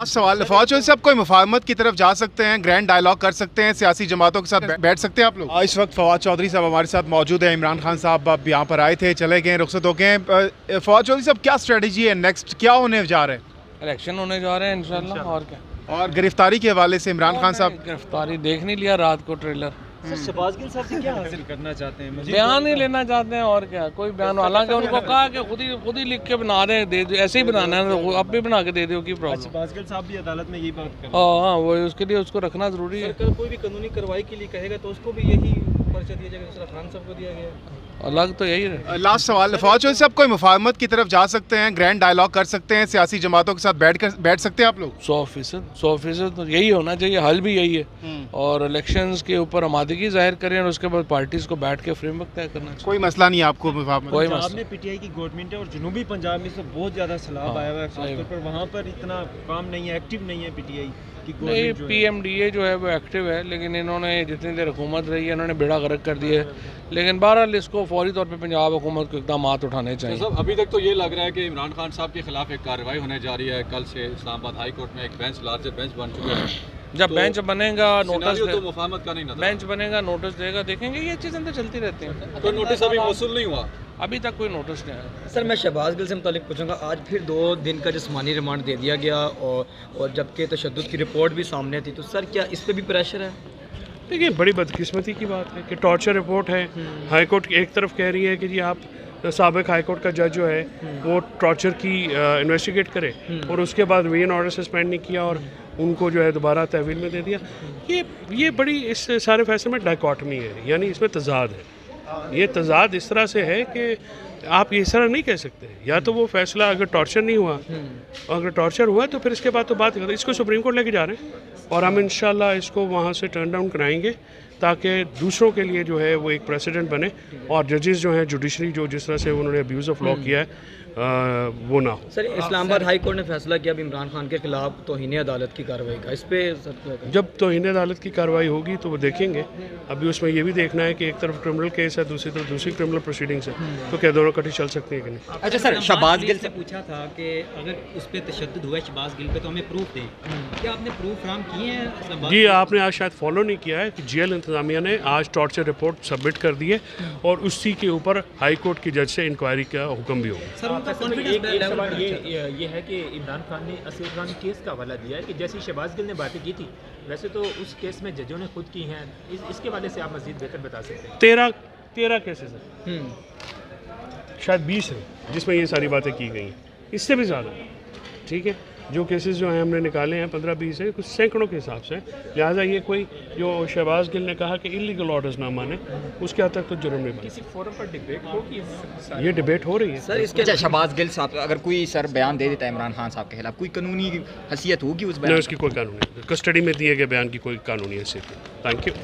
सवाल फौज चौधरी साहब कोई मुफाहमत की तरफ जा सकते हैं, ग्रैंड डायलॉग कर सकते हैं, सियासी जमातों के साथ बैठ सकते हैं आप लोग? इस वक्त फवाद चौधरी साहब हमारे साथ मौजूद है। इमरान खान साहब अब यहाँ पर आए थे, चले गए, रुखसत हो गए। फवाद चौधरी साहब क्या स्ट्रेटजी है, नेक्स्ट क्या होने जा रहे हैं? इलेक्शन होने जा रहे हैं इंशाल्लाह, और क्या। और गिरफ्तारी के हवाले से इमरान खान साहब गिरफ्तारी देख नहीं लिया रात को ट्रेलर, सर शहबाज गिल साहब से क्या हासिल करना चाहते हैं? बयान ही लेना चाहते हैं, और क्या। कोई बयान, हालांकि उनको कहा कि खुद ही लिख के बना रहे हैं, दे दो, ऐसे ही बनाना है तो अब भी बना के दे दो, की प्रॉब्लम। शहबाज गिल साहब भी अदालत में यही बात कर रहे हाँ हाँ, वो उसके लिए उसको रखना जरूरी है। हैं। कोई भी कानूनी कार्रवाई के लिए कहेगा तो उसको भी यही पर्चा दिया जाएगा जैसा खान साहब को दिया गया। अलग तो यही है। लास्ट सवाल, फवाद चौधरी साहब कोई मुफाहमत की तरफ जा सकते हैं, ग्रैंड डायलॉग कर सकते हैं, सियासी जमातों के साथ बैठ सकते हैं आप लोग? 100% तो यही होना चाहिए, हल भी यही है। और इलेक्शंस के ऊपर आमादगी जाहिर करें और उसके बाद पार्टीज को बैठ के फ्रेमवर्क तय करना चाहिए। कोई मसला नहीं है आपको मुफाहमत? कोई पंजाब मसला में पीटीआई की गवर्नमेंट है और जनूबी पंजाब में से बहुत ज़्यादा सैलाब आया हुआ है, खासतौर पर वहाँ पर इतना काम नहीं है, एक्टिव नहीं है पीटीआई की नहीं। गवर्नमेंट जो है। PMDA जो है वो एक्टिव है, लेकिन इन्होंने जितनी देर हुकूमत रही है इन्होंने बेड़ा गर्क कर दिया है। लेकिन बहरहाल इसको फौरी तौर पे पंजाब हुकूमत को इकदाम उठाने चाहिए। साहब अभी तक तो ये लग रहा है कि इमरान खान साहब के खिलाफ एक कार्रवाई होने जा रही है। कल से इस्लामाबाद हाई कोर्ट में एक बेंच, लार्जर बेंच बन चुका है। जब तो बेंच बनेगा, नोटिस तो मुफाहमत का नहीं नजर। बेंच बनेगा, नोटिस देगा, देखेंगे। ये चीज़ें तो चलती रहती हैं। तो नोटिस अभी मौसूल नहीं हुआ? अभी तक कोई नोटिस नहीं आया। सर मैं शहबाज गिल से मुतालिक पूछूंगा, आज फिर 2 दिन का जिस्मानी रिमांड दे दिया गया और जबकि तशद्दुद की रिपोर्ट भी सामने थी, तो सर क्या इस पे भी प्रेशर है? देखिए, बड़ी बदकिस्मती की बात है कि टॉर्चर रिपोर्ट है। हाई कोर्ट एक तरफ कह रही है कि जी आप साबिक हाई कोर्ट का जज जो है वो टॉर्चर की इन्वेस्टिगेट करे, और उसके बाद वी एन ऑर्डर सस्पेंड नहीं किया और उनको जो है दोबारा तहवील में दे दिया। ये बड़ी इस सारे फैसले में डाइकॉटमी है, यानी इसमें तजाद है। ये तजाद इस तरह से है कि आप इस तरह नहीं कह सकते। या तो वो फैसला अगर टॉर्चर नहीं हुआ, अगर टॉर्चर हुआ तो फिर इसके बाद तो बात करते। इसको सुप्रीम कोर्ट लेके जा रहे हैं और हम इंशाल्लाह इसको वहाँ से टर्न डाउन कराएंगे ताकि दूसरों के लिए जो है वो एक प्रेसिडेंट बने और जजेस जो हैं जुडिशरी जो जिस तरह से उन्होंने अब्यूज़ ऑफ लॉ किया है वो ना हो। सर इस्लामाबाद हाई कोर्ट ने फैसला किया अब इमरान खान के खिलाफ तौहीन अदालत की कार्रवाई का, इस पे जब तौहीन अदालत की कार्रवाई होगी तो वो देखेंगे। अभी उसमें ये भी देखना है कि एक तरफ क्रिमिनल केस है, दूसरी तरफ दूसरी क्रिमिनल प्रोसीडिंग्स है, तो क्या दोनों कटी चल सकती है कि नहीं? अच्छा सर, शहबाज गिल से पूछा था कि अगर उस पर तशद्दुद हुआ है शहबाज गिल पे तो हमें प्रूफ दें, क्या आपने प्रूफ फराहम किए हैं? जी, आपने आज शायद फॉलो नहीं किया है कि जेल इंतजामिया ने आज टॉर्चर रिपोर्ट सबमिट कर दी है और उसी के ऊपर हाई कोर्ट की जज से इंक्वायरी का हुक्म भी होगा। सर उनका एक सवाल ये है कि इमरान खान ने असीर खान केस का हवाला दिया है कि जैसे शहबाज गिल ने बातें की थी वैसे तो उस केस में जजों ने खुद की हैं। इसके हवाले से आप मज़ीद बेहतर बता सकते हैं। 13 केसेस हैं, शायद 20 है जिसमें ये सारी बातें की गई हैं, इससे भी ज़्यादा। ठीक है, जो केसेस जो हैं हमने निकाले हैं 15-20 है, कुछ सैकड़ों के हिसाब से। लिहाजा ये कोई जो शहबाज गिल ने कहा कि इलीगल ऑर्डर्स ना माने, उसके हद तक तो जुर्म नहीं बने। किसी फोरम पर डिबेट होगी? ये डिबेट हो रही है सर इसके अच्छा शहबाज गिल साहब अगर कोई सर बयान दे देता है इमरान खान साहब के खिलाफ, कोई कानूनी हैसियत होगी उस बयान? नहीं, उसकी कोई कानूनी, कस्टडी में दिए गए बयान की कोई कानूनी हैसियत नहीं। Thank you.